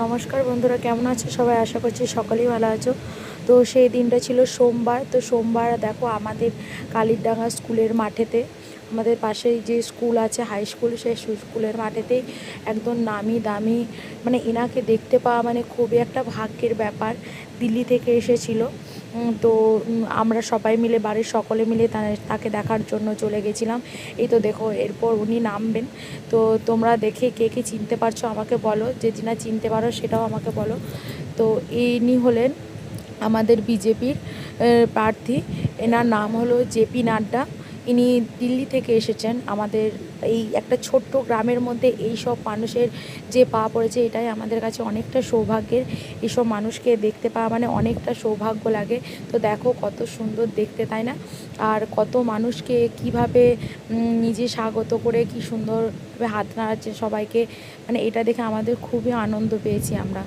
নমস্কার বন্ধুরা, কেমন আছো সবাই? আশা করছি সকলেই ভালো আছো। তো সেই দিনটা ছিল সোমবার। তো সোমবার দেখো আমাদের কালিরডাঙ্গা স্কুলের মাঠেতে, আমাদের পাশেই যে স্কুল আছে হাই স্কুল, সেই স্কুলের মাঠেতেই একদম নামি দামি, মানে এনাকে দেখতে পাওয়া মানে খুবই একটা ভাগ্যের ব্যাপার। দিল্লি থেকে এসেছিল। তো আমরা সবাই মিলে, বাড়ির সকলে মিলে তাকে দেখার জন্য চলে গেছিলাম। এই তো দেখো, এরপর উনি নামবেন। তো তোমরা দেখে কে কে চিনতে পারছো আমাকে বলো, যে যিনা চিনতে পারো সেটাও আমাকে বলো। তো ইনি হলেন আমাদের বিজেপির প্রার্থী। এনার নাম হলো জেপি নাড্ডা। ইনি দিল্লি থেকে এসেছেন। আমাদের এই একটা ছোট্ট গ্রামের মধ্যে এই সব মানুষের যে পা পড়েছে, এটাই আমাদের কাছে অনেকটা সৌভাগ্যের। এইসব মানুষকে দেখতে পাওয়া মানে অনেকটা সৌভাগ্য লাগে। তো দেখো কত সুন্দর দেখতে, তাই না? আর কত মানুষকে কিভাবে নিজে স্বাগত করে কি সুন্দরভাবে হাত নাড়াচ্ছে সবাইকে, মানে এটা দেখে আমাদের খুবই আনন্দ পেয়েছি আমরা।